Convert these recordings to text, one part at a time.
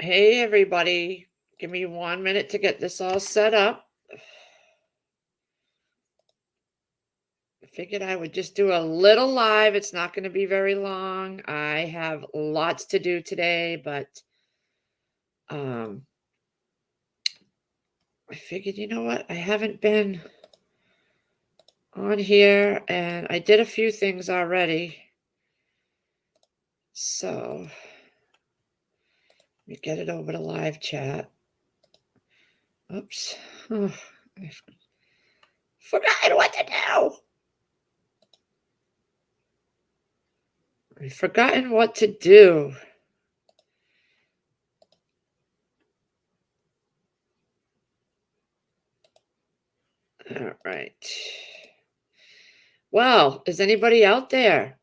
Hey, everybody. Give me 1 minute to get this all set up. I figured I would just do a little live. It's not going to be very long. I have lots to do today, but um, I figured, you know what? I haven't been on here and I did a few things already. So let me get it over to live chat. Oops. Oh, I forgot what to do. I've forgotten what to do. All right. Well, is anybody out there?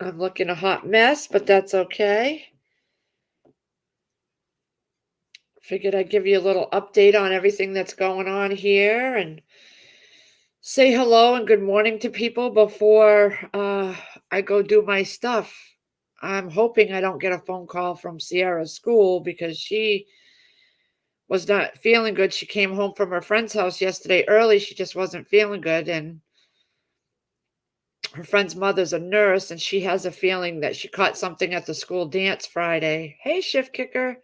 I'm looking a hot mess, but that's okay. Figured I'd give you a little update on everything that's going on here and say hello and good morning to people before I go do my stuff. I'm hoping I don't get a phone call from Sierra's school because she was not feeling good. She came home from her friend's house yesterday early. She just wasn't feeling good. And her friend's mother's a nurse and she has a feeling that she caught something at the school dance Friday. Hey, shift kicker.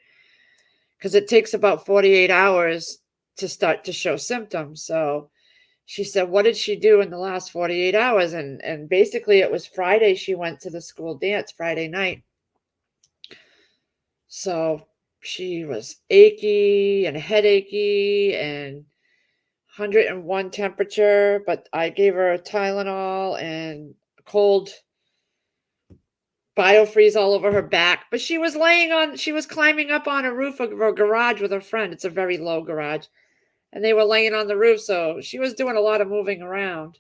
Because it takes about 48 hours to start to show symptoms. So she said, what did she do in the last 48 hours? And basically it was Friday she went to the school dance Friday night. So she was achy and headachy and 101 temperature, but I gave her a Tylenol and a cold biofreeze all over her back. But she was climbing up on a roof of a garage with her friend. It's a very low garage. And they were laying on the roof, so she was doing a lot of moving around.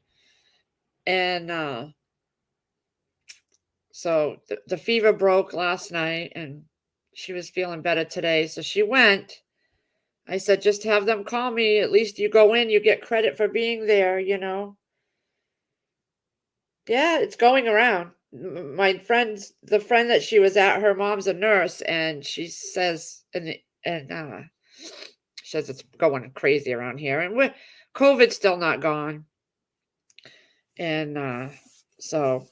And so the fever broke last night and she was feeling better today. So she went. I said, just have them call me. At least you go in, you get credit for being there, you know? Yeah, it's going around. The friend that she was at, her mom's a nurse, and she says, and says it's going crazy around here. And COVID's still not gone. And so,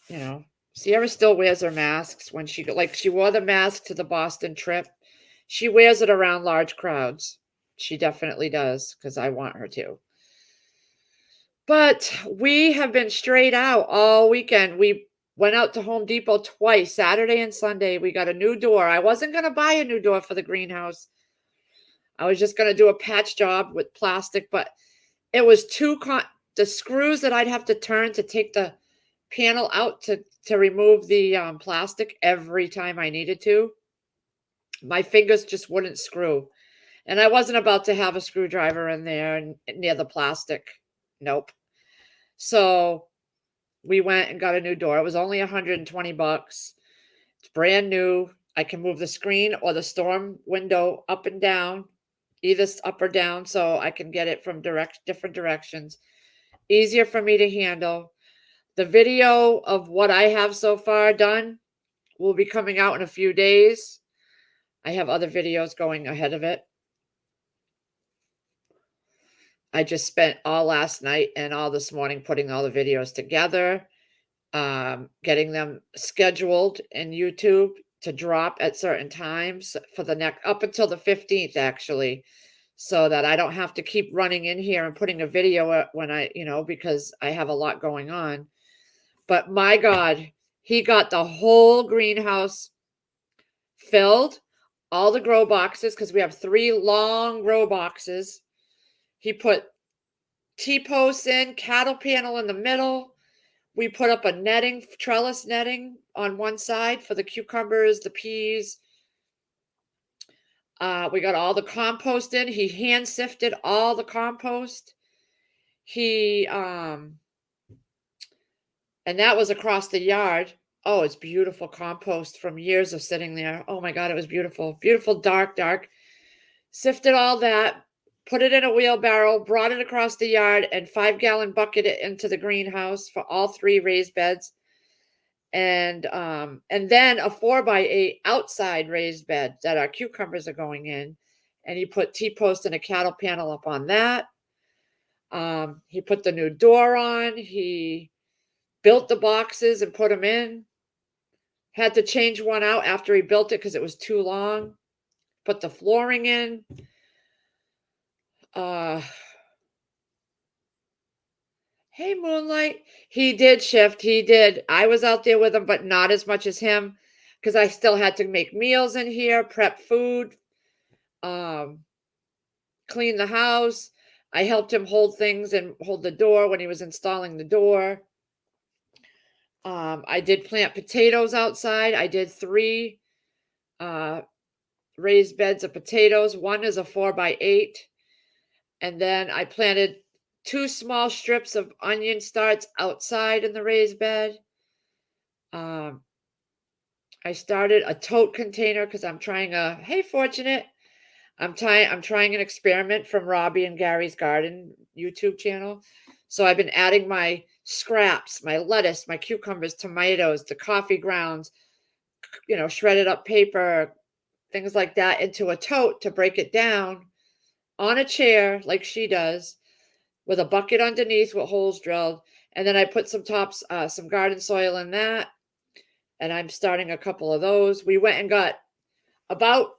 you know, Sierra still wears her masks when she wore the mask to the Boston trip. She wears it around large crowds. She definitely does because I want her to. But we have been straight out all weekend. We went out to Home Depot twice, Saturday and Sunday. We got a new door. I wasn't going to buy a new door for the greenhouse. I was just going to do a patch job with plastic, but it was the screws that I'd have to turn to take the panel out to remove the plastic every time I needed to. My fingers just wouldn't screw. And I wasn't about to have a screwdriver in there near the plastic. Nope. So we went and got a new door. It was only $120. It's brand new. I can move the screen or the storm window up and down, either up or down, so I can get it from different directions. Easier for me to handle. The video of what I have so far done will be coming out in a few days. I have other videos going ahead of it. I just spent all last night and all this morning putting all the videos together, getting them scheduled in YouTube to drop at certain times for the next up until the 15th, actually, so that I don't have to keep running in here and putting a video up when because I have a lot going on. But my God, he got the whole greenhouse filled, all the grow boxes, because we have 3 long grow boxes. He put T-posts in, cattle panel in the middle. We put up a trellis netting on one side for the cucumbers, the peas. We got all the compost in. He hand sifted all the compost. And that was across the yard. Oh, it's beautiful compost from years of sitting there. Oh my God, it was beautiful. Beautiful, dark. Sifted all that, put it in a wheelbarrow, brought it across the yard, and 5-gallon bucket it into the greenhouse for all 3 raised beds. and then a 4x8 outside raised bed that our cucumbers are going in. And he put T-post and a cattle panel up on that. He put the new door on. He built the boxes and put them in. Had to change one out after he built it because it was too long. Put the flooring in. Hey, Moonlight. He did shift. He did. I was out there with him, but not as much as him because I still had to make meals in here, prep food, clean the house. I helped him hold things and hold the door when he was installing the door. I did plant potatoes outside. I did 3 raised beds of potatoes. One is a 4x8. And then I planted 2 small strips of onion starts outside in the raised bed. I started a tote container because I'm trying hey, Fortunate. I'm trying an experiment from Robbie and Gary's Garden YouTube channel. So I've been adding my scraps, my lettuce, my cucumbers, tomatoes, the coffee grounds, shredded up paper, things like that into a tote to break it down on a chair like she does with a bucket underneath with holes drilled. And then I put some garden soil in that. And I'm starting a couple of those. We went and got about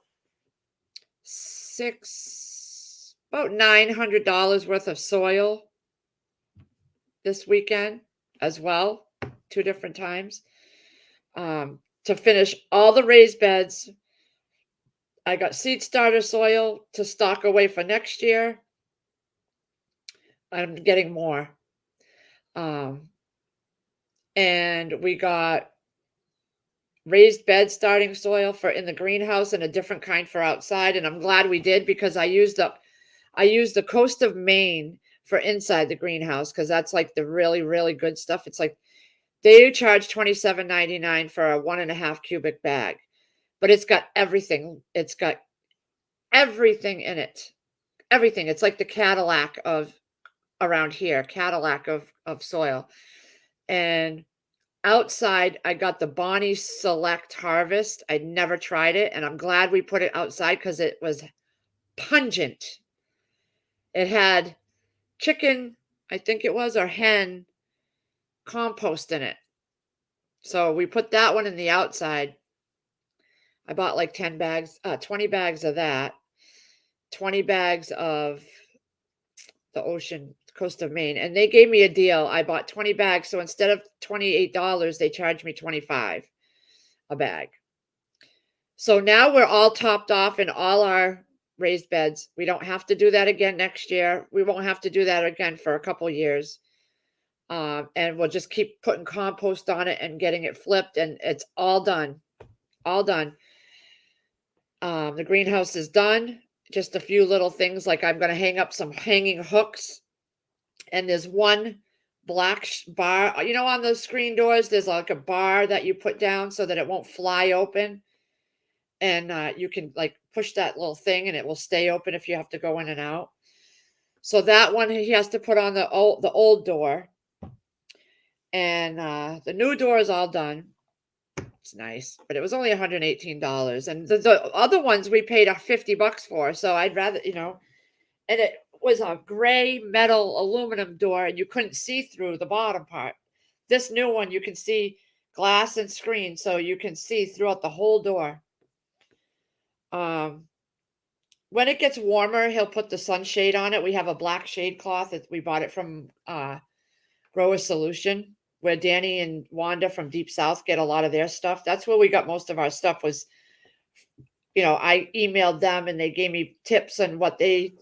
$900 worth of soil this weekend as well, 2 different times, to finish all the raised beds. I got seed starter soil to stock away for next year. I'm getting more. And we got raised bed starting soil for in the greenhouse and a different kind for outside. And I'm glad we did because I used the Coast of Maine for inside the greenhouse because that's like the really, really good stuff. It's like they charge $27.99 for a 1.5 cubic bag, but it's got everything. It's got everything in it. Everything. It's like the Cadillac of around here, Cadillac of soil. And outside, I got the Bonnie Select Harvest. I'd never tried it, and I'm glad we put it outside because it was pungent. It had chicken, I think it was, or hen compost in it. So we put that one in the outside. I bought like 20 bags of that, 20 bags of the Coast of Maine, and they gave me a deal. I bought 20 bags, so instead of $28, they charged me $25 a bag. So now we're all topped off in all our raised beds. We don't have to do that again next year. We won't have to do that again for a couple years. And we'll just keep putting compost on it and getting it flipped, and it's all done. All done. The greenhouse is done. Just a few little things like I'm going to hang up some hanging hooks. And there's one black bar, on the screen doors, there's like a bar that you put down so that it won't fly open. And you can like push that little thing and it will stay open if you have to go in and out. So that one he has to put on the old door. And the new door is all done. It's nice, but it was only $118. And the other ones we paid $50 for. So I'd rather, and it was a gray metal aluminum door and you couldn't see through the bottom part. This new one, you can see glass and screen, so you can see throughout the whole door. When it gets warmer, he'll put the sunshade on it. We have a black shade cloth that we bought it from Grower Solution, where Danny and Wanda from Deep South get a lot of their stuff. That's where we got most of our stuff was, I emailed them and they gave me tips on what they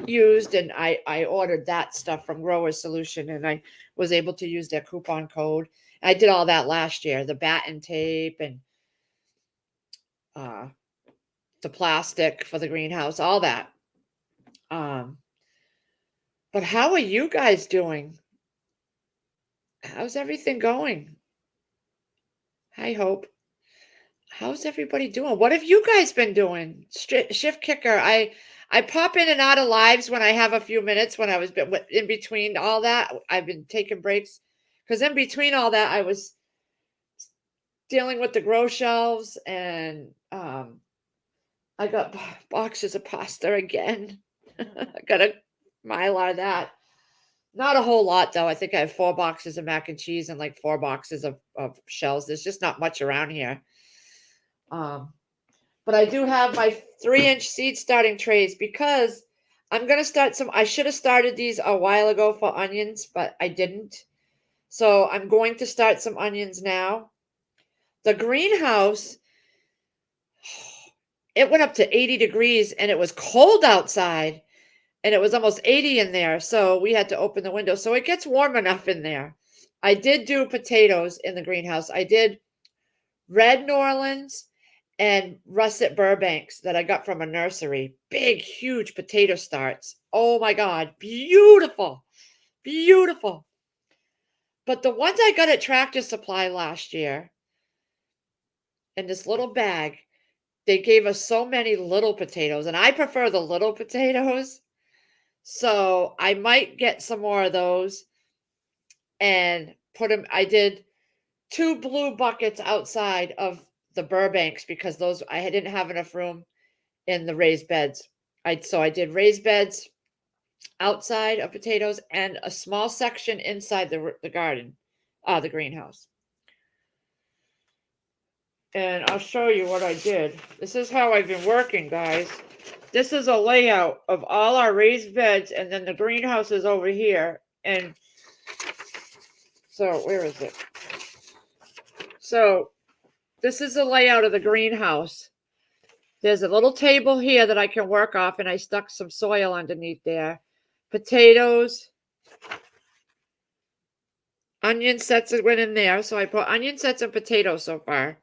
used. And I ordered that stuff from Grower Solution and I was able to use their coupon code. I did all that last year, the batten tape and the plastic for the greenhouse, all that. But how are you guys doing? How's everything going? Hi, Hope. How's everybody doing? What have you guys been doing? Shift Kicker. I pop in and out of lives when I have a few minutes. When I was in between all that, I've been taking breaks because in between all that, I was dealing with the grow shelves, and I got boxes of pasta again. I got a Mylar that. Not a whole lot though. I think I have 4 boxes of mac and cheese and like 4 boxes of shells. There's just not much around here. Um, but I do have my 3-inch seed starting trays because I'm gonna start some. I should have started these a while ago for onions, but I didn't. So I'm going to start some onions now. The greenhouse, it went up to 80 degrees and it was cold outside and it was almost 80 in there. So we had to open the window. So it gets warm enough in there. I did do potatoes in the greenhouse. I did red New Orleans and russet Burbanks that I got from a nursery. Big, huge potato starts. Oh my God. Beautiful. Beautiful. But the ones I got at Tractor Supply last year in this little bag, they gave us so many little potatoes, and I prefer the little potatoes. So I might get some more of those and put them. I did 2 blue buckets outside of the Burbanks because those I didn't have enough room in the raised beds. So I did raised beds outside of potatoes and a small section inside the garden, the greenhouse. And I'll show you what I did. This is how I've been working, guys. This is a layout of all our raised beds, and then the greenhouse is over here. And so, where is it? So, this is the layout of the greenhouse. There's a little table here that I can work off, and I stuck some soil underneath there. Potatoes. Onion sets went in there. So I put onion sets and potatoes so far.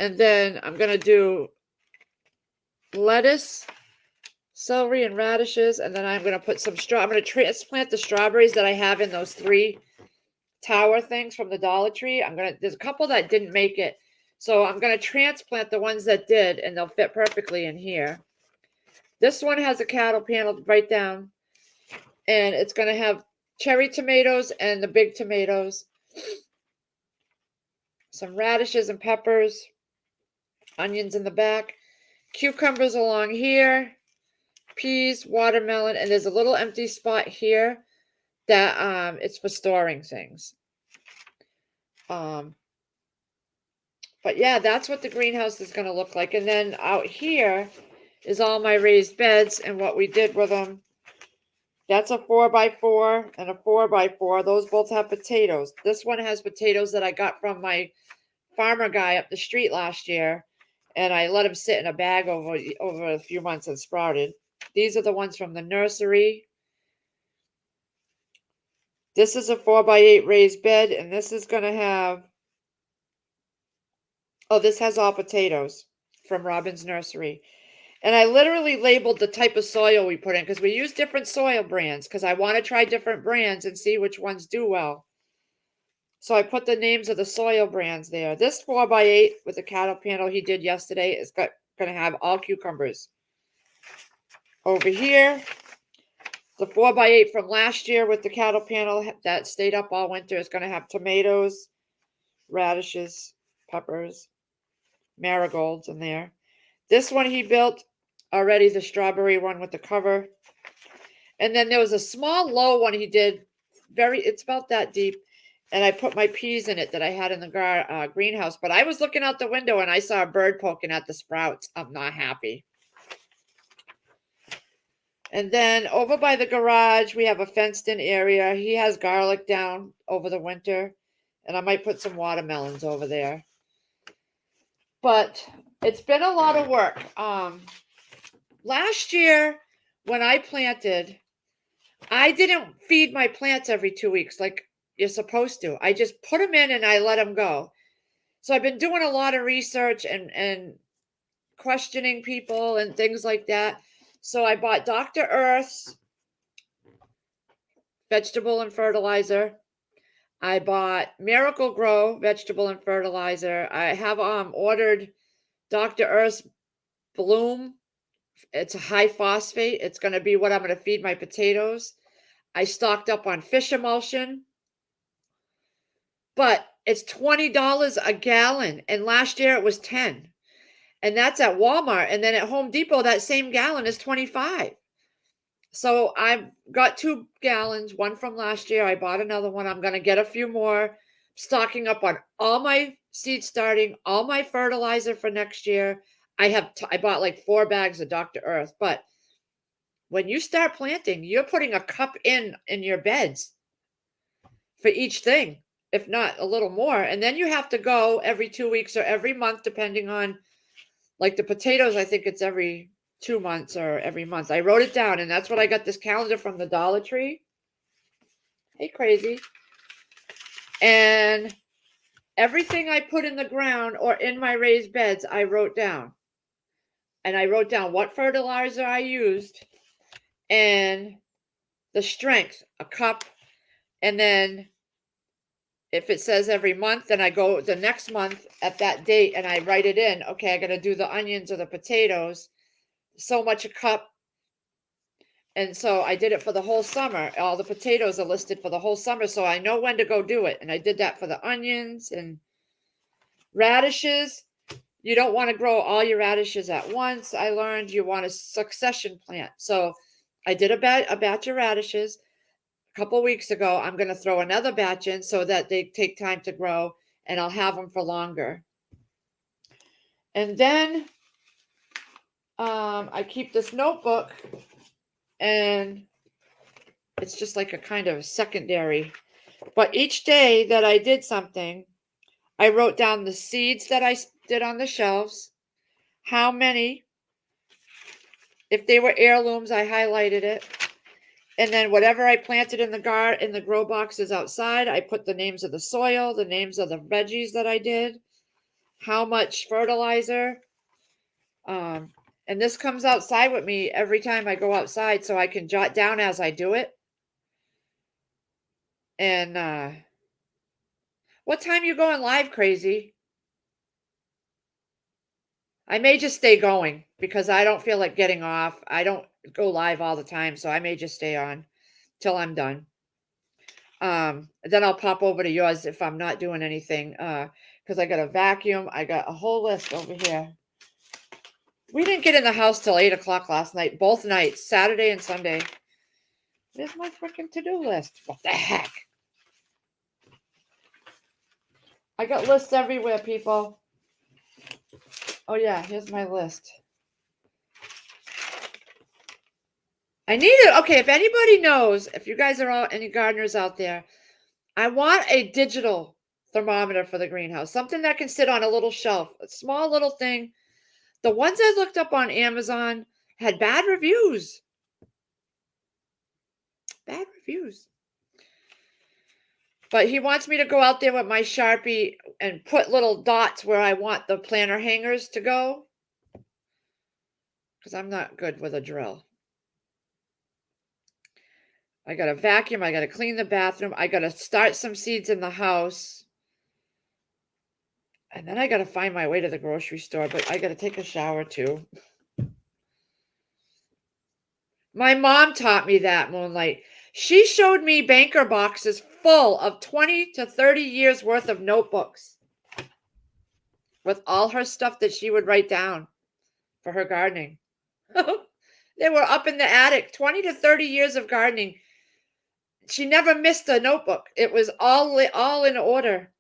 And then I'm going to do lettuce, celery, and radishes. And then I'm going to put some I'm going to transplant the strawberries that I have in those 3 tower things from the Dollar Tree. There's a couple that didn't make it. So I'm going to transplant the ones that did, and they'll fit perfectly in here. This one has a cattle panel right down, and it's going to have cherry tomatoes and the big tomatoes, some radishes and peppers, onions in the back, cucumbers along here, peas, watermelon, and there's a little empty spot here that it's for storing things. But yeah, that's what the greenhouse is going to look like. And then out here is all my raised beds and what we did with them. That's a 4x4 and a 4x4. Those both have potatoes. This one has potatoes that I got from my farmer guy up the street last year, and I let him sit in a bag over a few months and sprouted. These are the ones from the nursery. This is a 4x8 raised bed, and this is going to have, this has all potatoes from Robin's Nursery. And I literally labeled the type of soil we put in because we use different soil brands because I want to try different brands and see which ones do well. So I put the names of the soil brands there. This 4x8 with the cattle panel he did yesterday is going to have all cucumbers. Over here, the 4x8 from last year with the cattle panel that stayed up all winter is going to have tomatoes, radishes, peppers, marigolds in there. This one he built already, the strawberry one with the cover. And then there was a small low one he did. It's about that deep. And I put my peas in it that I had in the greenhouse. But I was looking out the window and I saw a bird poking at the sprouts. I'm not happy. And then over by the garage, we have a fenced in area. He has garlic down over the winter. And I might put some watermelons over there. But it's been a lot of work. Last year, when I planted, I didn't feed my plants every 2 weeks like you're supposed to. I just put them in and I let them go. So I've been doing a lot of research and questioning people and things like that. So I bought Dr. Earth's vegetable and fertilizer. I bought Miracle Grow vegetable and fertilizer. I have ordered Dr. Earth's Bloom. It's a high phosphate. It's going to be what I'm going to feed my potatoes. I stocked up on fish emulsion. But it's $20 a gallon, and last year it was 10. And that's at Walmart, and then at Home Depot, that same gallon is 25. So I've got 2 gallons, one from last year. I bought another one. I'm gonna get a few more, stocking up on all my seed starting, all my fertilizer for next year. I bought like 4 bags of Dr. Earth, but when you start planting, you're putting a cup in your beds for each thing, if not a little more. And then you have to go every 2 weeks or every month, depending on, like, the potatoes, I think it's every 2 months or every month. I wrote it down, and that's what I got this calendar from the Dollar Tree. Hey, crazy. And everything I put in the ground or in my raised beds, I wrote down. And I wrote down what fertilizer I used and the strength, a cup. And then if it says every month, then I go the next month at that date and I write it in. Okay, I got to do the onions or the potatoes, so much a cup. And so I did it for the whole summer. All the potatoes are listed for the whole summer, so I know when to go do it. And I did that for the onions and radishes. You don't want to grow all your radishes at once. I learned you want a succession plant. So I did a batch of radishes a couple weeks ago. I'm going to throw another batch in so that they take time to grow, and I'll have them for longer. And then I keep this notebook, and it's just like a kind of secondary. But each day that I did something, I wrote down the seeds that I did on the shelves, how many. If they were heirlooms, I highlighted it. And then whatever I planted in the grow boxes outside, I put the names of the soil, the names of the veggies that I did, how much fertilizer. And this comes outside with me every time I go outside, so I can jot down as I do it. And what time you going live, crazy? I may just stay going because I don't feel like getting off. I don't go live all the time, so I may just stay on till I'm done. Then I'll pop over to yours if I'm not doing anything. Because I got a vacuum. I got a whole list over here. We didn't get in the house till 8 o'clock last night, both nights, Saturday and Sunday. Where's my freaking to-do list? What the heck? I got lists everywhere, people. Oh yeah, here's my list. I need it. Okay, if anybody knows, if you guys are all any gardeners out there, I want a digital thermometer for the greenhouse, something that can sit on a little shelf, a small little thing. The ones I looked up on Amazon had bad reviews. Bad reviews. But he wants me to go out there with my Sharpie and put little dots where I want the planter hangers to go. Because I'm not good with a drill. I got to vacuum. I got to clean the bathroom. I got to start some seeds in the house. And then I got to find my way to the grocery store. But I got to take a shower too. My mom taught me that, Moonlight. She showed me banker boxes full of 20 to 30 years worth of notebooks with all her stuff that she would write down for her gardening. They were up in the attic, 20 to 30 years of gardening. She never missed a notebook. It was all in order.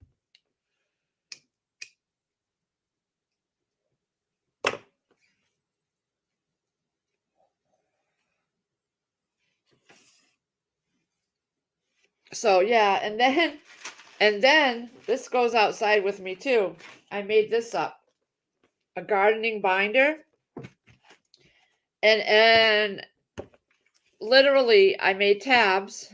So yeah, and then this goes outside with me too. I made this up. A gardening binder. And literally I made tabs.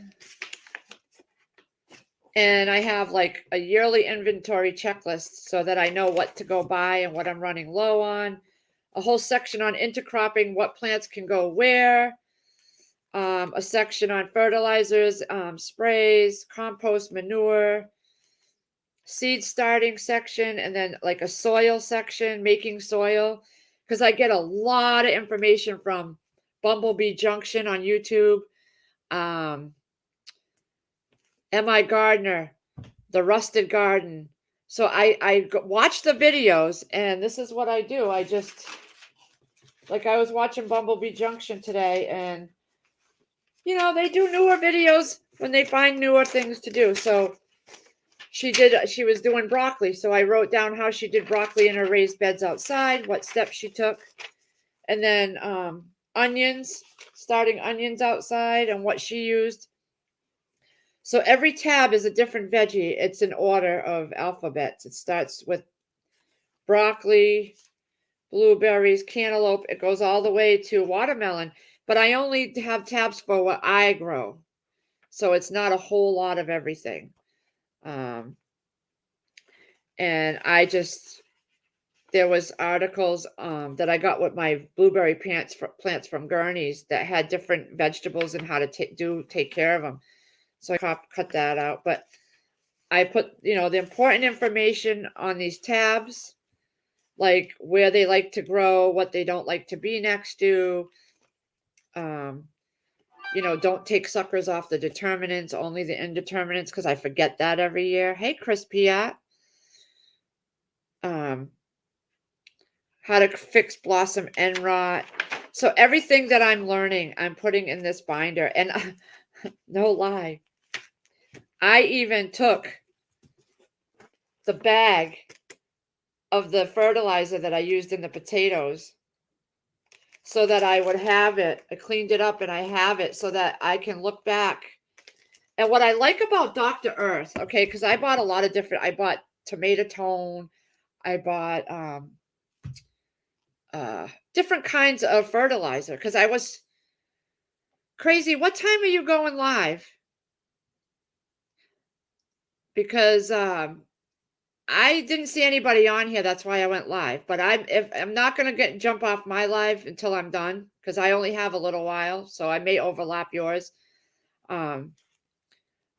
And I have like a yearly inventory checklist so that I know what to go buy and what I'm running low on. A whole section on intercropping, what plants can go where. A section on fertilizers, sprays, compost, manure, seed starting section, and then like a soil section, making soil. Because I get a lot of information from Bumblebee Junction on YouTube. M.I. Gardener, The Rusted Garden. So I watch the videos, and this is what I do. I just, like, I was watching Bumblebee Junction today, and they do newer videos when they find newer things to do. So she was doing broccoli. So I wrote down how she did broccoli in her raised beds outside, what steps she took, and then onions, starting onions outside, and what she used. So every tab is a different veggie. It's an order of alphabets. It starts with broccoli, blueberries, cantaloupe. It goes all the way to watermelon. But I only have tabs for what I grow. So it's not a whole lot of everything. And there was articles that I got with my blueberry plants from Gurney's that had different vegetables and how to take care of them. So I cut that out. But I put, the important information on these tabs, like where they like to grow, what they don't like to be next to. Don't take suckers off the determinants, only the indeterminants, because I forget that every year. Hey, Chris Piat. How to fix blossom end rot. So everything that I'm learning, I'm putting in this binder. And no lie, I even took the bag of the fertilizer that I used in the potatoes so that I would have it. I cleaned it up and I have it so that I can look back. And what I like about Dr. Earth, okay, because I bought a lot of I bought tomato tone, I bought different kinds of fertilizer because I was crazy. What time are you going live? Because I didn't see anybody on here. That's why I went live. But I'm not going to jump off my live until I'm done because I only have a little while. So I may overlap yours. But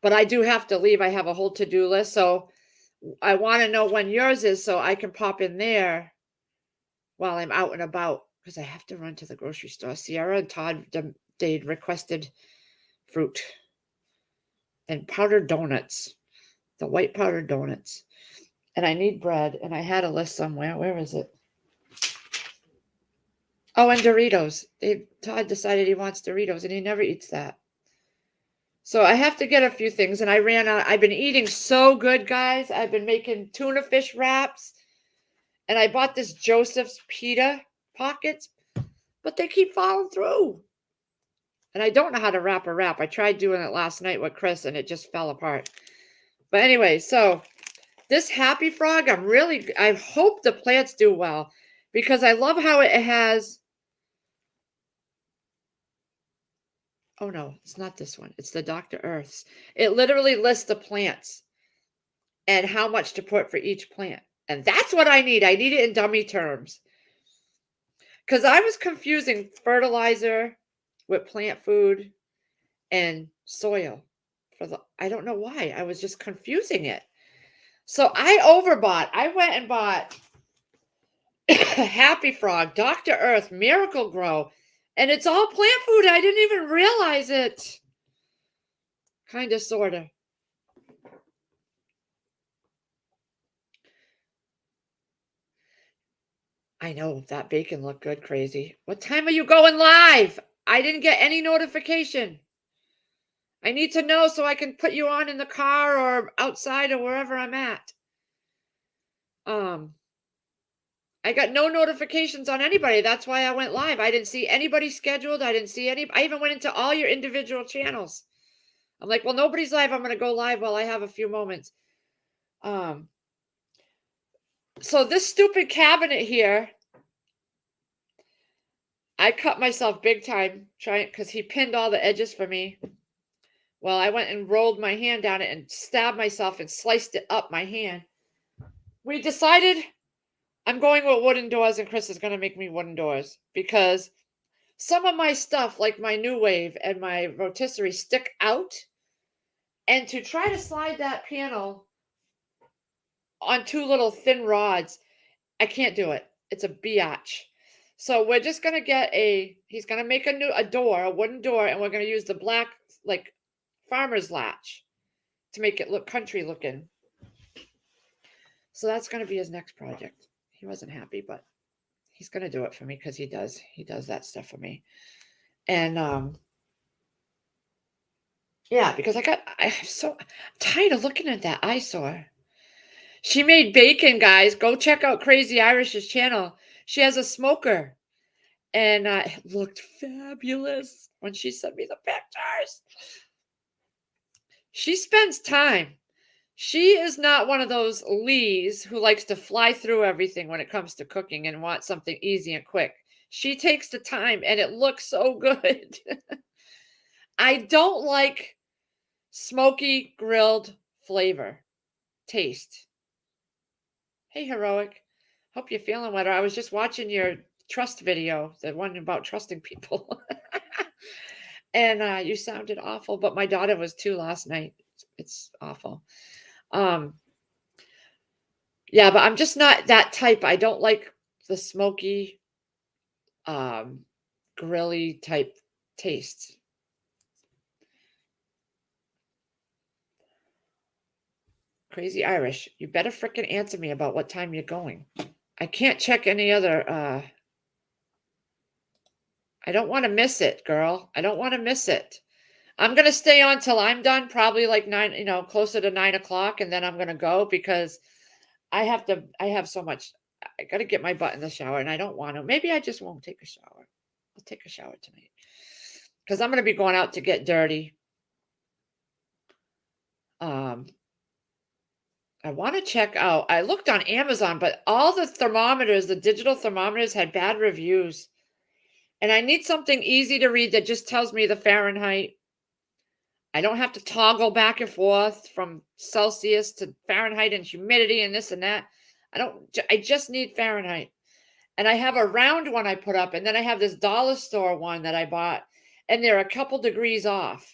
I do have to leave. I have a whole to-do list. So I want to know when yours is so I can pop in there while I'm out and about because I have to run to the grocery store. Sierra and Todd, they requested fruit and powdered donuts, the white powdered donuts. And I need bread, and I had a list somewhere. Where is it? Oh, and Doritos. Todd decided he wants Doritos, and he never eats that. So I have to get a few things, and I ran out. I've been eating so good, guys. I've been making tuna fish wraps, and I bought this Joseph's pita pockets, but they keep falling through. And I don't know how to wrap a wrap. I tried doing it last night with Chris, and it just fell apart. But anyway, so this Happy Frog, I hope the plants do well because I love how it has. Oh no, it's not this one. It's the Dr. Earth's. It literally lists the plants and how much to put for each plant. And that's what I need. I need it in dummy terms. Because I was confusing fertilizer with plant food and soil. I don't know why. I was just confusing it. So I overbought. I went and bought Happy Frog, Dr. Earth, Miracle Grow, and it's all plant food. I didn't even realize it. Kind of, sort of. I know that bacon looked good, crazy. What time are you going live? I didn't get any notification. I need to know so I can put you on in the car or outside or wherever I'm at. I got no notifications on anybody. That's why I went live. I didn't see anybody scheduled. I didn't see any. I even went into all your individual channels. I'm like, well, nobody's live. I'm going to go live while I have a few moments. So this stupid cabinet here, I cut myself big time trying because he pinned all the edges for me. Well, I went and rolled my hand down it and stabbed myself and sliced it up my hand. We decided I'm going with wooden doors, and Chris is going to make me wooden doors because some of my stuff, like my New Wave and my rotisserie, stick out. And to try to slide that panel on two little thin rods, I can't do it. It's a biatch. So we're just going to get he's going to make a wooden door, and we're going to use the black, like, farmer's latch to make it look country looking. So that's going to be his next project. He wasn't happy, but he's going to do it for me because he does that stuff for me. And yeah, because I'm so tired of looking at that eyesore. She made bacon, guys. Go check out Crazy Irish's channel. She has a smoker. And it looked fabulous when she sent me the pictures. She spends time. She is not one of those Lees who likes to fly through everything when it comes to cooking and wants something easy and quick. She takes the time and it looks so good. I don't like smoky grilled flavor, taste. Hey, Heroic. Hope you're feeling better. I was just watching your trust video, the one about trusting people. And you sounded awful, but my daughter was too last night. It's awful. Yeah, but I'm just not that type. I don't like the smoky, grilly type taste. Crazy Irish, you better frickin' answer me about what time you're going. I can't check any other, I don't want to miss it, girl. I don't want to miss it. I'm going to stay on till I'm done, probably like 9, closer to 9 o'clock. And then I'm going to go because I have so much. I got to get my butt in the shower and I don't want to. Maybe I just won't take a shower. I'll take a shower tonight because I'm going to be going out to get dirty. I want to check out. I looked on Amazon, but all the thermometers, the digital thermometers had bad reviews. And I need something easy to read that just tells me the Fahrenheit. I don't have to toggle back and forth from Celsius to Fahrenheit and humidity and this and that. I just need Fahrenheit. And I have a round one I put up, and then I have this dollar store one that I bought, and they're a couple degrees off.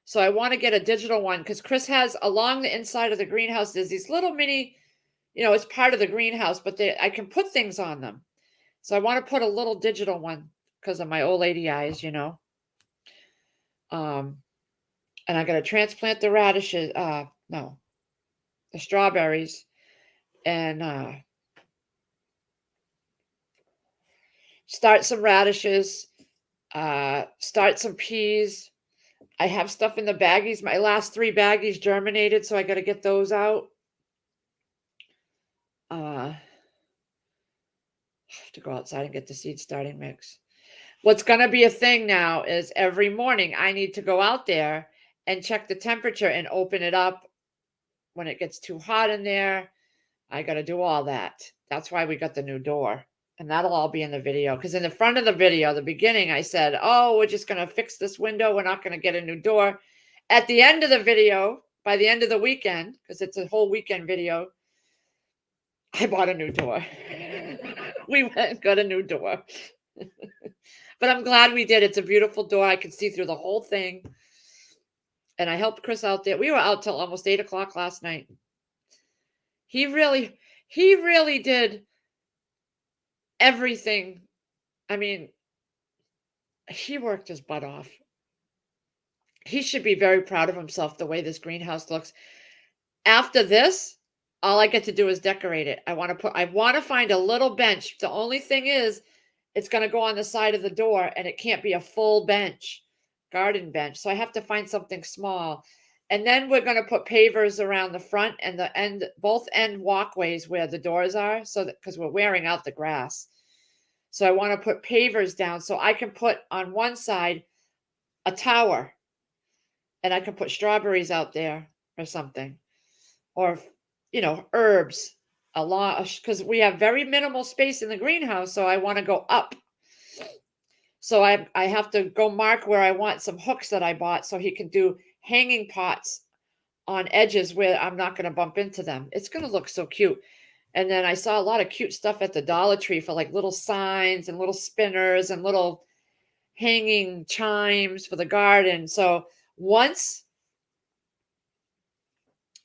So I want to get a digital one because Chris has along the inside of the greenhouse, there's these little mini, it's part of the greenhouse, but I can put things on them. So I want to put a little digital one because of my old lady eyes, And I'm going to transplant the radishes, the strawberries, and start some radishes, start some peas. I have stuff in the baggies. My last 3 baggies germinated, so I got to get those out. I have to go outside and get the seed starting mix. What's going to be a thing now is every morning I need to go out there and check the temperature and open it up when it gets too hot in there. I got to do all that. That's why we got the new door. And that'll all be in the video. Because in the front of the video, the beginning, I said, oh, we're just going to fix this window. We're not going to get a new door. At the end of the video, by the end of the weekend, because it's a whole weekend video, I bought a new door. We went and got a new door. But I'm glad we did. It's a beautiful door. I can see through the whole thing. And I helped Chris out there. We were out till almost 8 o'clock last night. He really did everything. I mean, he worked his butt off. He should be very proud of himself the way this greenhouse looks. After this, all I get to do is decorate it. I want to find a little bench. The only thing is it's going to go on the side of the door and it can't be a full bench, garden bench. So I have to find something small. And then we're going to put pavers around the front and both end walkways where the doors are. So that, because we're wearing out the grass. So I want to put pavers down so I can put on one side a tower and I can put strawberries out there or something, or, herbs a lot, because we have very minimal space in the greenhouse. So I want to go up. So I have to go mark where I want some hooks that I bought so he can do hanging pots on edges where I'm not going to bump into them. It's going to look so cute. And then I saw a lot of cute stuff at the Dollar Tree for like little signs and little spinners and little hanging chimes for the garden. So once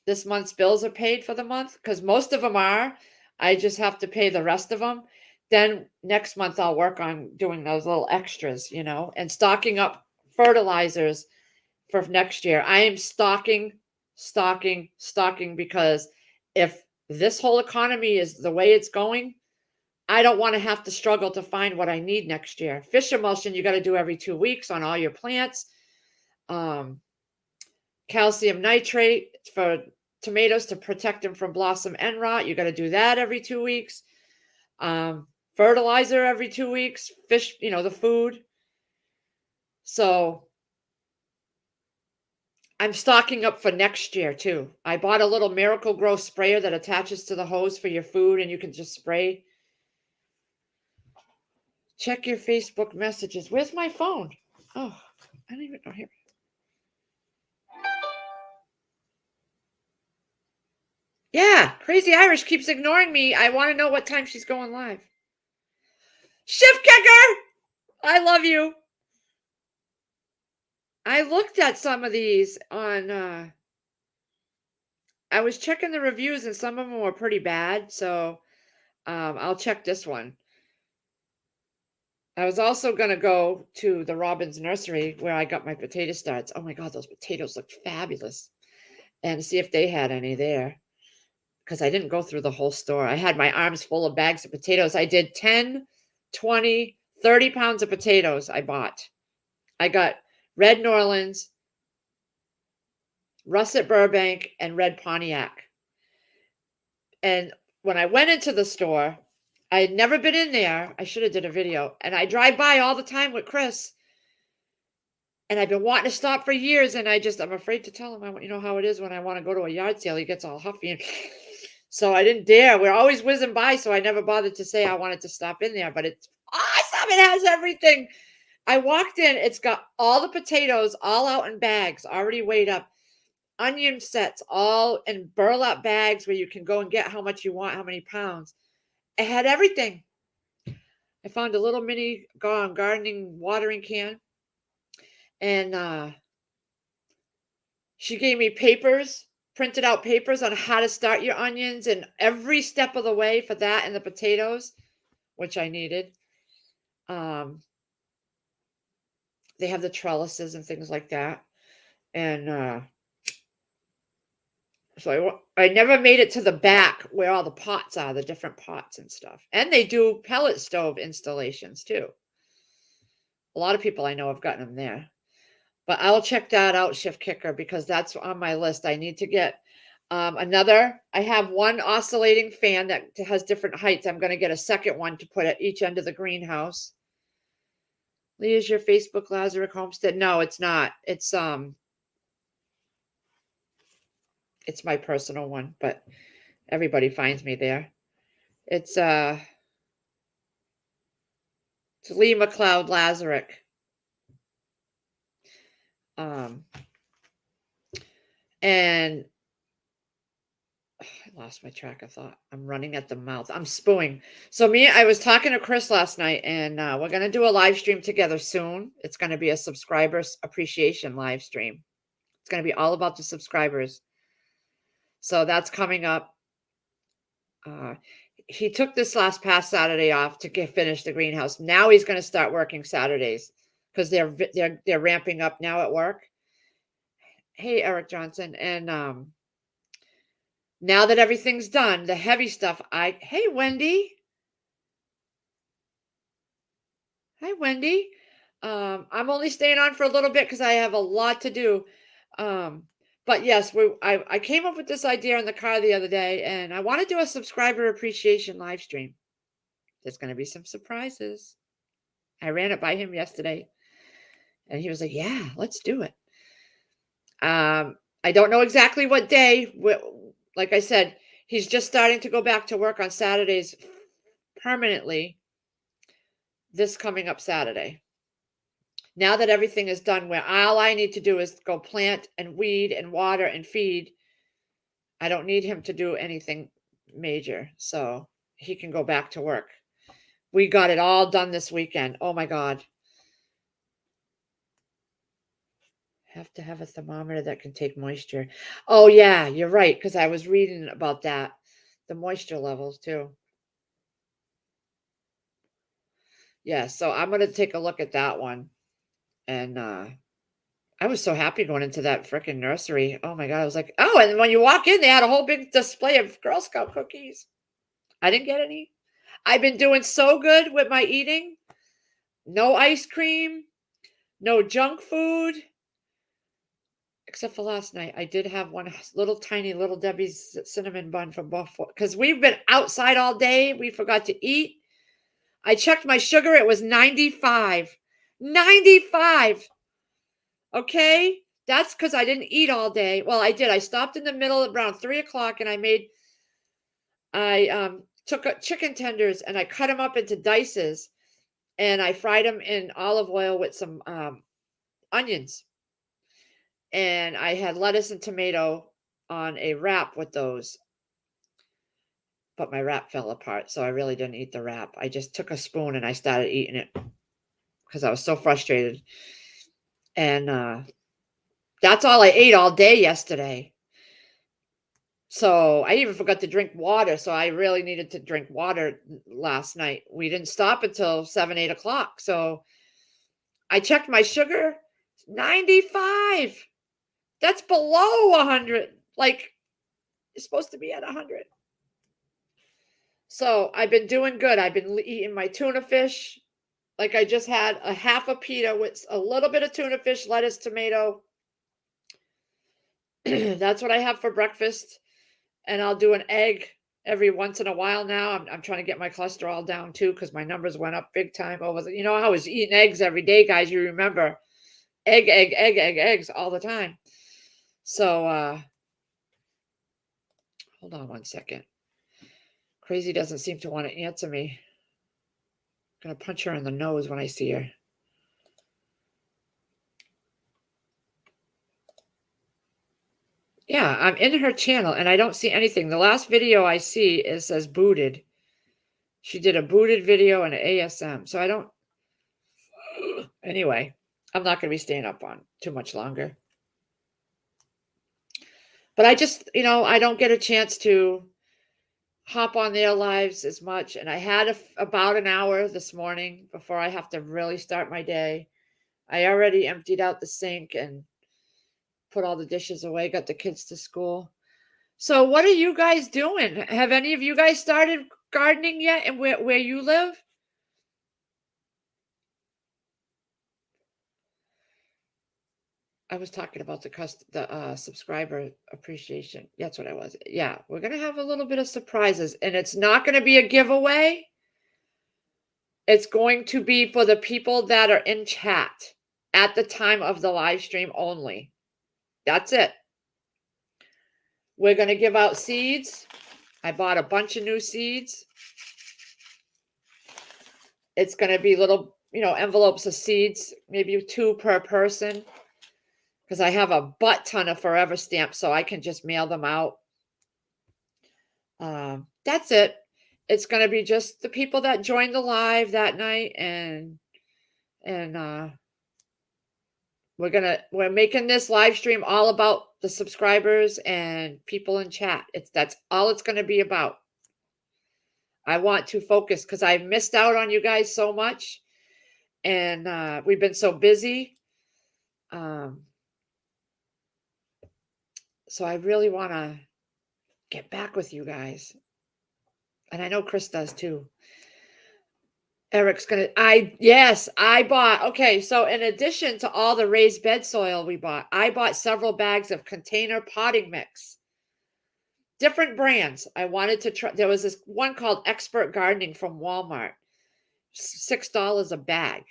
this month's bills are paid for the month, because most of them are, I just have to pay the rest of them. Then next month I'll work on doing those little extras, and stocking up fertilizers for next year. I am stocking because if this whole economy is the way it's going, I don't want to have to struggle to find what I need next year. Fish emulsion, you got to do every 2 weeks on all your plants. Calcium nitrate for tomatoes to protect them from blossom end rot. You got to do that every 2 weeks. Fertilizer every 2 weeks. Fish, the food. So I'm stocking up for next year too. I bought a little Miracle Grow sprayer that attaches to the hose for your food, and you can just spray. Check your Facebook messages. Where's my phone? Oh, I don't even know. Here. Yeah, Crazy Irish keeps ignoring me. I want to know what time she's going live. Shift Kicker! I love you. I looked at some of these on, I was checking the reviews and some of them were pretty bad. So I'll check this one. I was also going to go to the Robbins Nursery where I got my potato starts. Oh my God, those potatoes looked fabulous. And see if they had any there. Because I didn't go through the whole store. I had my arms full of bags of potatoes. I did 10, 20, 30 pounds of potatoes I bought. I got red New Orleans, russet Burbank, and red Pontiac. And when I went into the store, I had never been in there. I should have did a video. And I drive by all the time with Chris. And I've been wanting to stop for years. And I'm afraid to tell him. You know how it is when I want to go to a yard sale. He gets all huffy. And so I didn't dare. We're always whizzing by. So I never bothered to say I wanted to stop in there. But it's awesome. It has everything. I walked in. It's got all the potatoes all out in bags, already weighed up. Onion sets all in burlap bags where you can go and get how much you want, how many pounds. It had everything. I found a little mini gardening watering can. And she gave me printed out papers on how to start your onions and every step of the way for that and the potatoes, which I needed. They have the trellises and things like that. And so I never made it to the back where all the pots are, the different pots and stuff. And they do pellet stove installations too. A lot of people I know have gotten them there. But I'll check that out, Shift Kicker, because that's on my list. I need to get another. I have one oscillating fan that has different heights. I'm going to get a second one to put at each end of the greenhouse. Lee, is your Facebook Lazarick Homestead? No, it's not. It's my personal one, but everybody finds me there. It's Lee McLeod Lazarick. And I lost my track of thought. I'm running at the mouth. I'm spooing. So I was talking to Chris last night, and we're going to do a live stream together soon. It's going to be a subscribers appreciation live stream. It's going to be all about the subscribers. So that's coming up. He took this past Saturday off to finish the greenhouse. Now he's going to start working Saturdays because they're ramping up now at work. Hey, Eric Johnson. And now that everything's done, the heavy stuff, hey, Wendy. Hi, Wendy. I'm only staying on for a little bit because I have a lot to do. But yes, I came up with this idea in the car the other day, and I want to do a subscriber appreciation live stream. There's going to be some surprises. I ran it by him yesterday, and he was like, yeah, let's do it. I don't know exactly what day. Like I said, he's just starting to go back to work on Saturdays permanently this coming up Saturday. Now that everything is done, where all I need to do is go plant and weed and water and feed, I don't need him to do anything major. So he can go back to work. We got it all done this weekend. Oh my God. Have to have a thermometer that can take moisture. Oh yeah, you're right. Because I was reading about that. The moisture levels too. Yeah, so I'm going to take a look at that one. And I was so happy going into that frickin' nursery. Oh my God. I was like, oh, and when you walk in, they had a whole big display of Girl Scout cookies. I didn't get any. I've been doing so good with my eating. No ice cream, no junk food. Except for last night. I did have one little tiny Little Debbie's cinnamon bun from Buffalo because we've been outside all day. We forgot to eat. I checked my sugar. It was 95. 95. Okay. That's because I didn't eat all day. Well, I did. I stopped in the middle around 3 o'clock and I took chicken tenders and I cut them up into dices and I fried them in olive oil with some onions. And I had lettuce and tomato on a wrap with those. But my wrap fell apart, so I really didn't eat the wrap. I just took a spoon and I started eating it because I was so frustrated. And that's all I ate all day yesterday. So I even forgot to drink water. So I really needed to drink water last night. We didn't stop until 7, 8 o'clock. So I checked my sugar, 95. That's below 100. Like, it's supposed to be at 100. So I've been doing good. I've been eating my tuna fish. Like I just had a half a pita with a little bit of tuna fish, lettuce, tomato. That's what I have for breakfast. And I'll do an egg every once in a while now. I'm trying to get my cholesterol down too because my numbers went up big time over the, I was eating eggs every day, guys. You remember eggs all the time. So hold on one second. Crazy doesn't seem to want to answer me. I'm going to punch her in the nose when I see her. Yeah, I'm in her channel and I don't see anything. The last video I see is says booted. She did a booted video and an ASM. So I don't. Anyway, I'm not going to be staying up on too much longer. But I just, I don't get a chance to hop on their lives as much. And I had about an hour this morning before I have to really start my day. I already emptied out the sink and put all the dishes away, got the kids to school. So what are you guys doing? Have any of you guys started gardening yet and where you live? I was talking about the subscriber appreciation. That's what I was. Yeah, we're going to have a little bit of surprises and it's not going to be a giveaway. It's going to be for the people that are in chat at the time of the live stream only. That's it. We're going to give out seeds. I bought a bunch of new seeds. It's going to be little, envelopes of seeds, maybe 2 per person. Because I have a butt ton of Forever stamps, so I can just mail them out. That's it. It's going to be just the people that joined the live that night, and we're making this live stream all about the subscribers and people in chat. That's all it's going to be about. I want to focus because I've missed out on you guys so much, and we've been so busy. So I really want to get back with you guys. And I know Chris does too. Eric's I bought, okay. So in addition to all the raised bed soil I bought several bags of container potting mix. Different brands. I wanted to try. There was this one called Expert Gardening from Walmart. $6 a bag.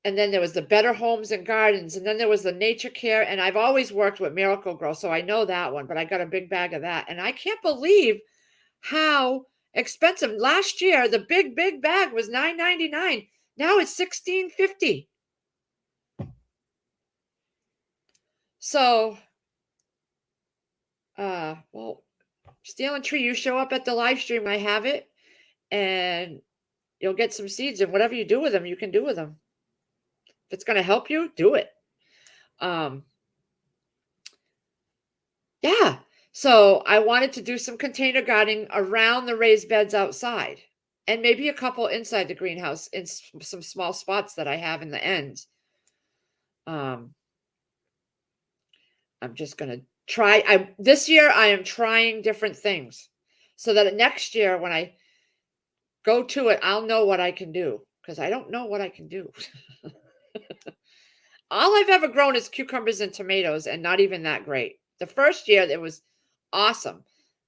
And then there was the Better Homes and Gardens. And then there was the Nature Care. And I've always worked with Miracle-Gro, so I know that one. But I got a big bag of that. And I can't believe how expensive. Last year, the big bag was $9.99. Now it's $16.50. So, well, Steel and Tree, you show up at the live stream. I have it. And you'll get some seeds. And whatever you do with them, you can do with them. If it's going to help you, do it. Yeah. So I wanted to do some container gardening around the raised beds outside and maybe a couple inside the greenhouse in some small spots that I have in the ends. I'm just going to try. This year I am trying different things so that next year when I go to it, I'll know what I can do because I don't know what I can do. All I've ever grown is cucumbers and tomatoes, and not even that great. The first year it was awesome.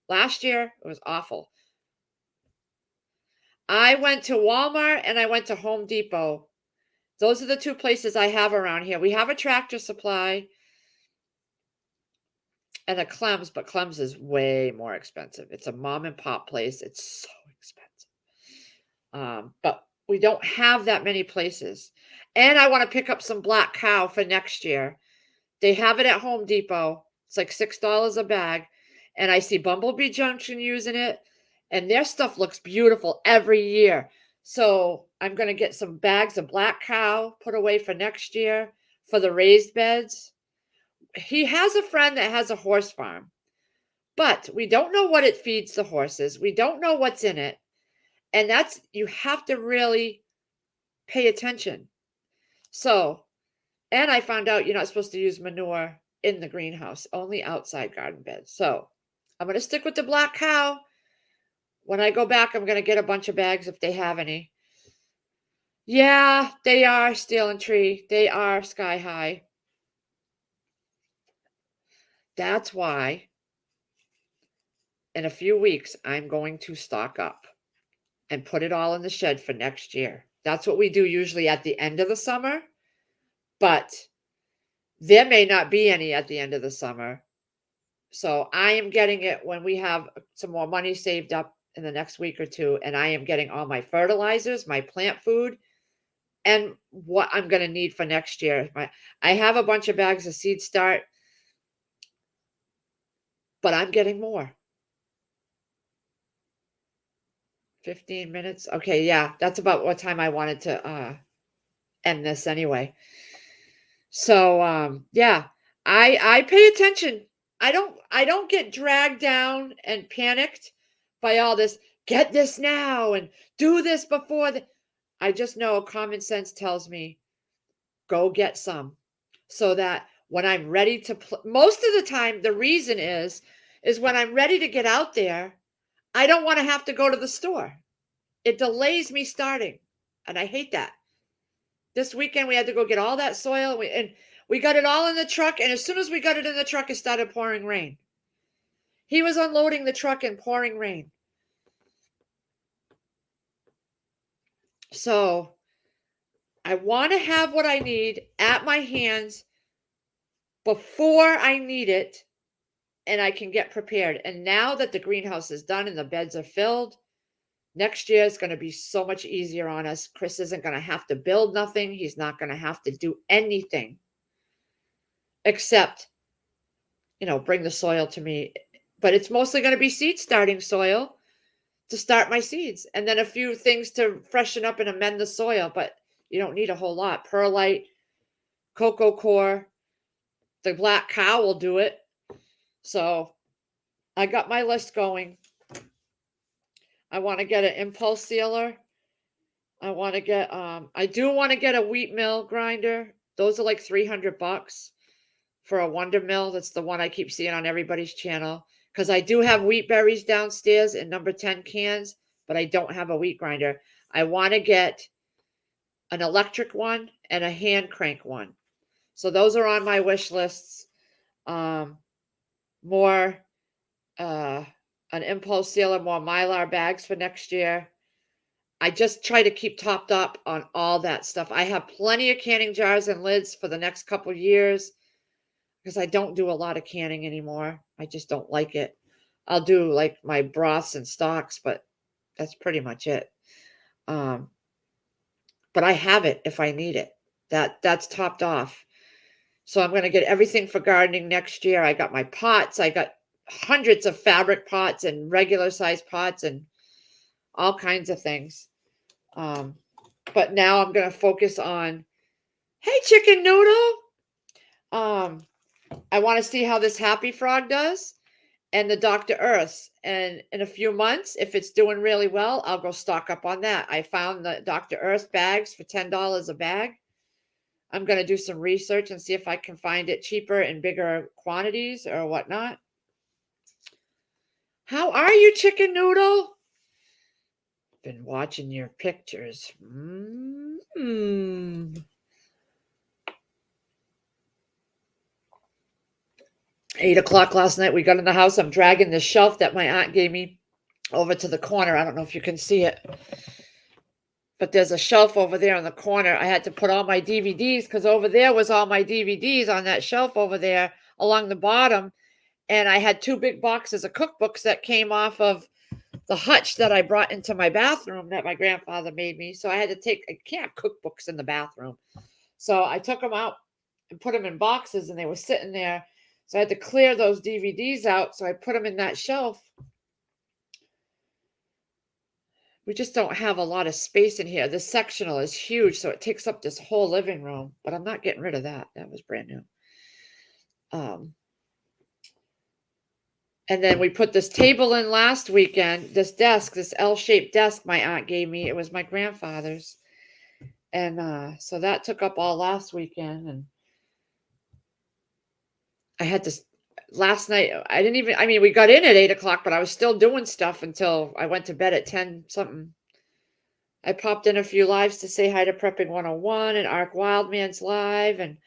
Last year it was awful. I went to Walmart and I went to Home Depot. Those are the two places I have around here. We have a Tractor Supply and a Clem's, but Clem's is way more expensive. It's a mom and pop place. It's so expensive. But we don't have that many places. And I want to pick up some Black Cow for next year. They have it at Home Depot. It's like $6 a bag. And I see Bumblebee Junction using it. And their stuff looks beautiful every year. So I'm going to get some bags of Black Cow put away for next year for the raised beds. He has a friend that has a horse farm. But we don't know what it feeds the horses. We don't know what's in it. And you have to really pay attention. So, and I found out you're not supposed to use manure in the greenhouse, only outside garden beds. So I'm going to stick with the Black Cow. When I go back, I'm going to get a bunch of bags if they have any. Yeah, they are Steel and Tree. They are Sky High. That's why in a few weeks, I'm going to stock up and put it all in the shed for next year. That's what we do usually at the end of the summer, but there may not be any at the end of the summer. So I am getting it when we have some more money saved up in the next week or two, and I am getting all my fertilizers, my plant food, and what I'm going to need for next year. I have a bunch of bags of Seed Start, but I'm getting more. 15 minutes. Okay, yeah, that's about what time I wanted to end this anyway. So yeah, I pay attention. I don't get dragged down and panicked by all this, get this now and do this before I just know common sense tells me go get some so that when I'm ready to most of the time the reason is when I'm ready to get out there, I don't want to have to go to the store. It delays me starting, and I hate that. This weekend we had to go get all that soil and we got it all in the truck, and as soon as we got it in the truck, it started pouring rain. He was unloading the truck in pouring rain. So I want to have what I need at my hands before I need it, and I can get prepared. And now that the greenhouse is done and the beds are filled, next year is going to be so much easier on us. Chris isn't going to have to build nothing. He's not going to have to do anything except, bring the soil to me. But it's mostly going to be seed starting soil to start my seeds. And then a few things to freshen up and amend the soil. But you don't need a whole lot. Perlite, cocoa core, the Black Cow will do it. So I got my list going. I want to get an impulse sealer. I want to get, I do want to get a wheat mill grinder. Those are like $300 for a Wonder Mill. That's the one I keep seeing on everybody's channel. Because I do have wheat berries downstairs in number 10 cans, but I don't have a wheat grinder. I want to get an electric one and a hand crank one. So those are on my wish lists. More, an impulse sealer, more Mylar bags for next year. I just try to keep topped up on all that stuff. I have plenty of canning jars and lids for the next couple years because I don't do a lot of canning anymore. I just don't like it. I'll do like my broths and stocks, but that's pretty much it. But I have it if I need it. That's topped off. So I'm going to get everything for gardening next year. I got my pots. I got hundreds of fabric pots and regular size pots and all kinds of things. But now I'm going to focus on, hey, Chicken Noodle. I want to see how this Happy Frog does and the Dr. Earths. And in a few months, if it's doing really well, I'll go stock up on that. I found the Dr. Earth bags for $10 a bag. I'm going to do some research and see if I can find it cheaper in bigger quantities or whatnot. How are you, Chicken Noodle? Been watching your pictures. 8 o'clock last night, we got in the house. I'm dragging the shelf that my aunt gave me over to the corner. I don't know if you can see it, but there's a shelf over there in the corner. I had to put all my DVDs because over there was all my DVDs on that shelf over there along the bottom. And I had 2 big boxes of cookbooks that came off of the hutch that I brought into my bathroom that my grandfather made me. So I can't have cookbooks in the bathroom. So I took them out and put them in boxes, and they were sitting there. So I had to clear those DVDs out. So I put them in that shelf. We just don't have a lot of space in here. This sectional is huge, so it takes up this whole living room. But I'm not getting rid of that. That was brand new. And then we put this table in last weekend, this desk, this L-shaped desk my aunt gave me. It was my grandfather's. And so that took up all last weekend. And I had to, last night, we got in at 8 o'clock, but I was still doing stuff until I went to bed at 10 something. I popped in a few lives to say hi to Prepping 101 and Arc Wildman's live. And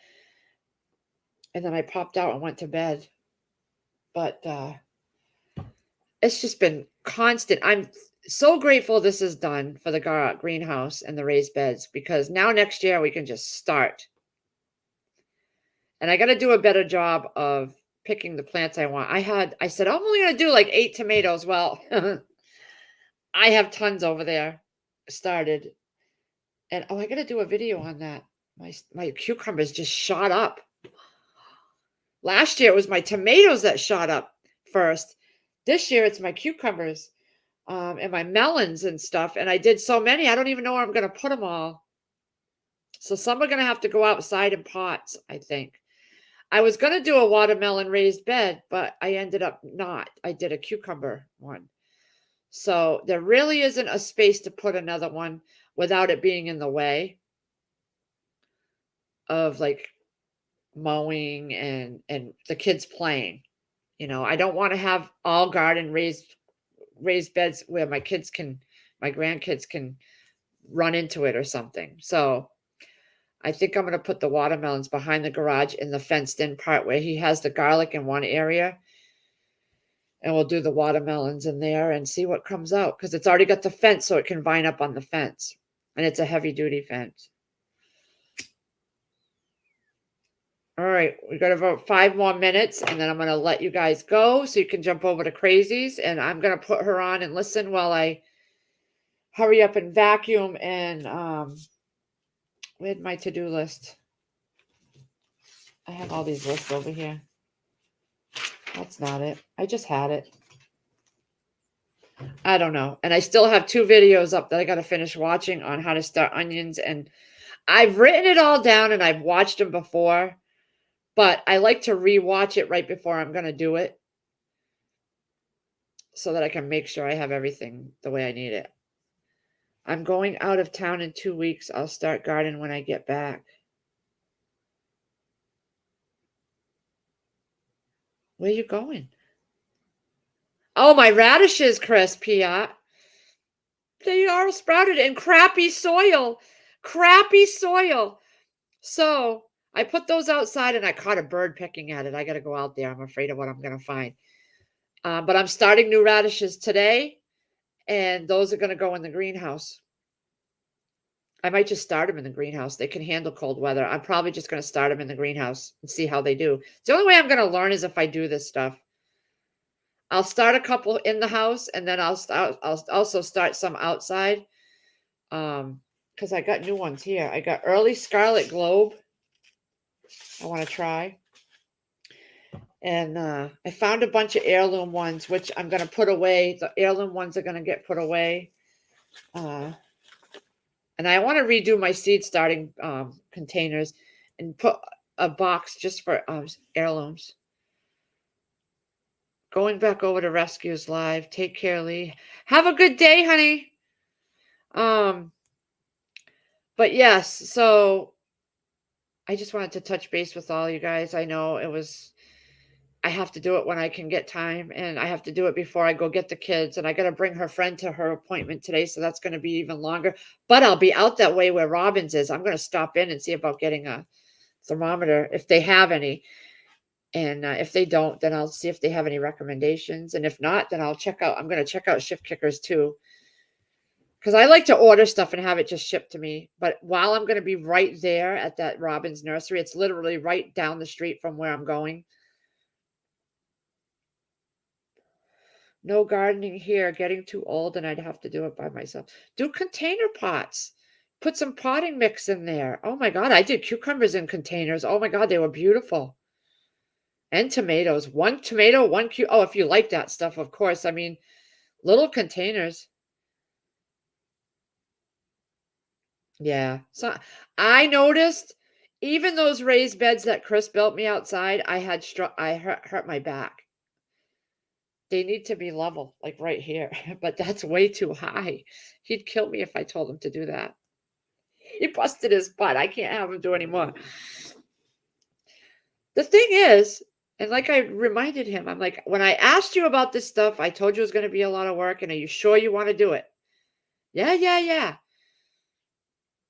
then I popped out and went to bed. But it's just been constant. I'm so grateful this is done for the greenhouse and the raised beds, because now next year we can just start. And I got to do a better job of picking the plants I want. I said, I'm only going to do like 8 tomatoes. Well, I have tons over there started. And I got to do a video on that. My cucumbers just shot up. Last year it was my tomatoes that shot up first. This year it's my cucumbers and my melons and stuff. And I did so many, I don't even know where I'm going to put them all. So some are going to have to go outside in pots, I think. I was going to do a watermelon raised bed, but I ended up not. I did a cucumber one. So there really isn't a space to put another one without it being in the way of like mowing and the kids playing. I don't want to have all garden raised beds where my grandkids can run into it or something. So I think I'm going to put the watermelons behind the garage in the fenced in part where he has the garlic in one area. And we'll do the watermelons in there and see what comes out, because it's already got the fence so it can vine up on the fence. And it's a heavy duty fence. All right, we got about 5 more minutes, and then I'm going to let you guys go so you can jump over to Crazy's, and I'm going to put her on and listen while I hurry up and vacuum and where'd my to-do list? I have all these lists over here. That's not it. I just had it. I don't know. And I still have 2 videos up that I got to finish watching on how to start onions, and I've written it all down and I've watched them before. But I like to rewatch it right before I'm going to do it so that I can make sure I have everything the way I need it. I'm going out of town in 2 weeks. I'll start gardening when I get back. Where are you going? Oh, my radishes, Chris Piat. They are sprouted in crappy soil. Crappy soil. So I put those outside and I caught a bird picking at it. I got to go out there. I'm afraid of what I'm going to find. But I'm starting new radishes today, and those are going to go in the greenhouse. I might just start them in the greenhouse. They can handle cold weather. I'm probably just going to start them in the greenhouse and see how they do. The only way I'm going to learn is if I do this stuff. I'll start a couple in the house, and then I'll also start some outside. Because I got new ones here. I got early Scarlet Globe. I want to try. And I found a bunch of heirloom ones, which I'm going to put away. The heirloom ones are going to get put away. And I want to redo my seed starting containers and put a box just for heirlooms. Going back over to Rescues Live. Take care, Lee. Have a good day, honey. But yes, so I just wanted to touch base with all you guys. I know I have to do it when I can get time, and I have to do it before I go get the kids, and I gotta bring her friend to her appointment today, so that's gonna be even longer, but I'll be out that way where Robbins is. I'm gonna stop in and see about getting a thermometer if they have any, and, if they don't, then I'll see if they have any recommendations, and if not, then I'm gonna check out Shift Kickers too, because I like to order stuff and have it just shipped to me, but while I'm gonna be right there at that Robbins nursery, it's literally right down the street from where I'm going. No gardening here, getting too old and I'd have to do it by myself. Do container pots. Put some potting mix in there. Oh my God, I did cucumbers in containers. Oh my God, they were beautiful. And tomatoes. One tomato, oh, if you like that stuff, of course. I mean, little containers. Yeah. So I noticed even those raised beds that Chris built me outside, I hurt my back. They need to be level, like right here, but that's way too high. He'd kill me if I told him to do that. He busted his butt. I can't have him do anymore. The thing is, and like I reminded him, I'm like, when I asked you about this stuff, I told you it was going to be a lot of work. And are you sure you want to do it? Yeah, yeah, yeah.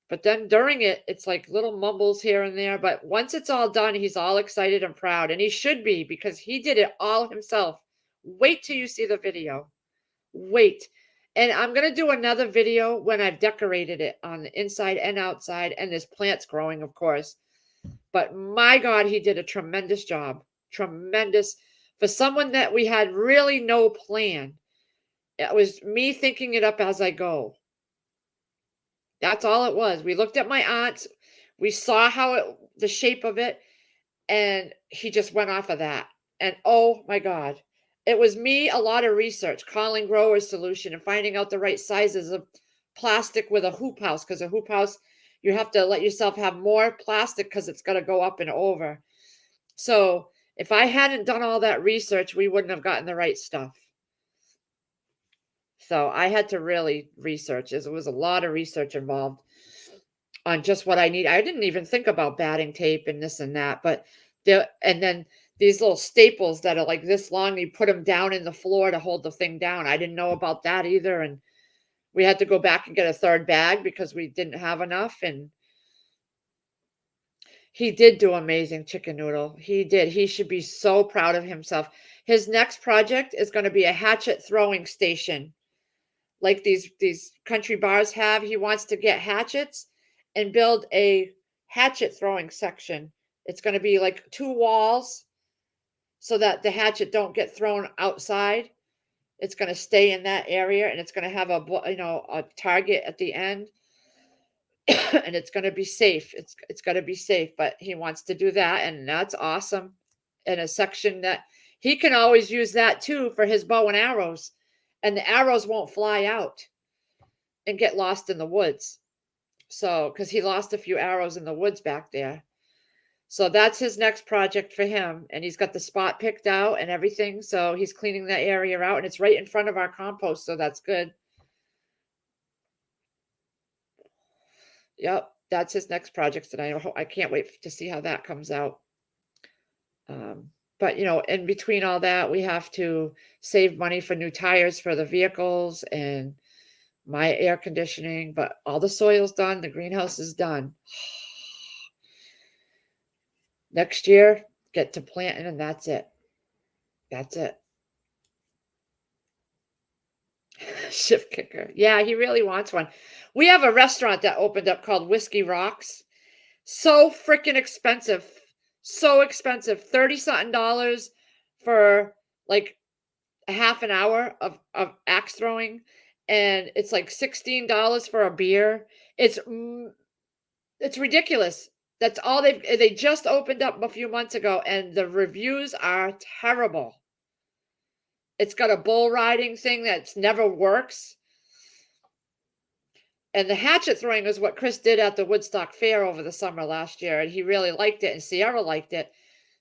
But then during it, it's like little mumbles here and there. But once it's all done, he's all excited and proud. And he should be because he did it all himself. Wait till you see the video. Wait. And I'm going to do another video when I've decorated it on the inside and outside. And there's plants growing, of course. But my God, he did a tremendous job. Tremendous. For someone that we had really no plan. It was me thinking it up as I go. That's all it was. We looked at my aunt's, we saw the shape of it, and he just went off of that. And oh my God, it was me a lot of research, calling growers solution and finding out the right sizes of plastic with a hoop house. Because a hoop house, you have to let yourself have more plastic because it's got to go up and over. So if I hadn't done all that research, we wouldn't have gotten the right stuff. So I had to really research. It was a lot of research involved on just what I need. I didn't even think about batting tape and this and that, but and then these little staples that are like this long, you put them down in the floor to hold the thing down. I didn't know about that either. And we had to go back and get a third bag because we didn't have enough. And he did do amazing, Chicken Noodle. He did. He should be so proud of himself. His next project is going to be a hatchet throwing station like these country bars have. He wants to get hatchets and build a hatchet throwing section. It's going to be like 2 walls so that the hatchet don't get thrown outside. It's going to stay in that area, and it's going to have a target at the end. And it's going to be safe. It's going to be safe, but he wants to do that, and that's awesome. In a section that he can always use that too for his bow and arrows, and the arrows won't fly out and get lost in the woods. So, because he lost a few arrows in the woods back there. So that's his next project for him. And he's got the spot picked out and everything. So he's cleaning that area out, and it's right in front of our compost. So that's good. Yep. That's his next project. And I can't wait to see how that comes out. But, in between all that, we have to save money for new tires for the vehicles and my air conditioning, but all the soil's done. The greenhouse is done. Next year, get to planting, and that's it. That's it. Shift kicker. Yeah, he really wants one. We have a restaurant that opened up called Whiskey Rocks. So freaking expensive. So expensive. 30 something dollars for like a half an hour of axe throwing. And it's like $16 for a beer. It's ridiculous. That's all they just opened up a few months ago, and the reviews are terrible. It's got a bull riding thing that's never works. And the hatchet throwing is what Chris did at the Woodstock Fair over the summer last year, and he really liked it, and Sierra liked it.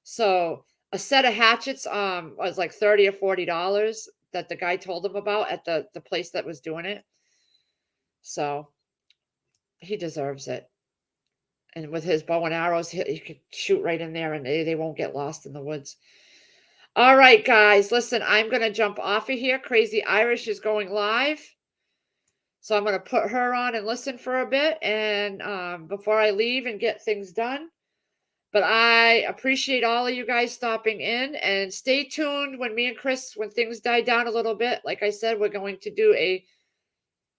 So a set of hatchets was like $30 or $40 that the guy told him about at the place that was doing it. So he deserves it. And with his bow and arrows, he could shoot right in there and they won't get lost in the woods. All right, guys, listen, I'm going to jump off of here. Crazy Irish is going live. So I'm going to put her on and listen for a bit and before I leave and get things done. But I appreciate all of you guys stopping in and stay tuned when me and Chris, when things die down a little bit. Like I said, we're going to do a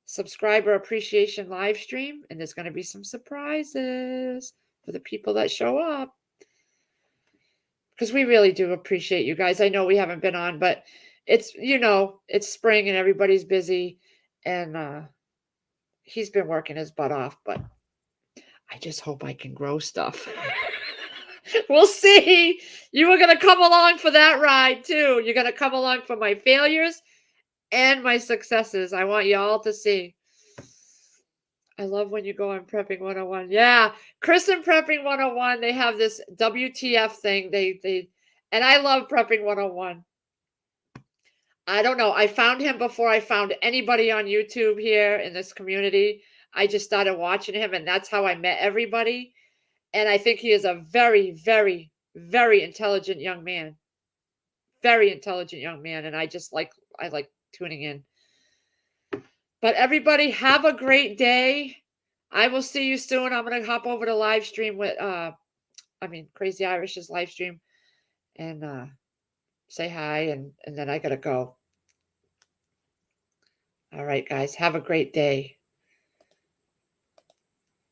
subscriber appreciation live stream and there's going to be some surprises for the people that show up. Because we really do appreciate you guys. I know we haven't been on, but it's, it's spring and everybody's busy and he's been working his butt off, but I just hope I can grow stuff. We'll see. You are going to come along for that ride too. You're going to come along for my failures and my successes. I want you all to see. I love when you go on Prepping 101. Yeah, Chris and Prepping 101, they have this WTF thing. And I love Prepping 101. I don't know. I found him before I found anybody on YouTube here in this community. I just started watching him and that's how I met everybody. And I think he is a very, very, very intelligent young man. Very intelligent young man. And I like tuning in. But everybody have a great day. I will see you soon. I'm going to hop over to live stream with, Crazy Irish's live stream and say hi. And then I got to go. All right, guys. Have a great day.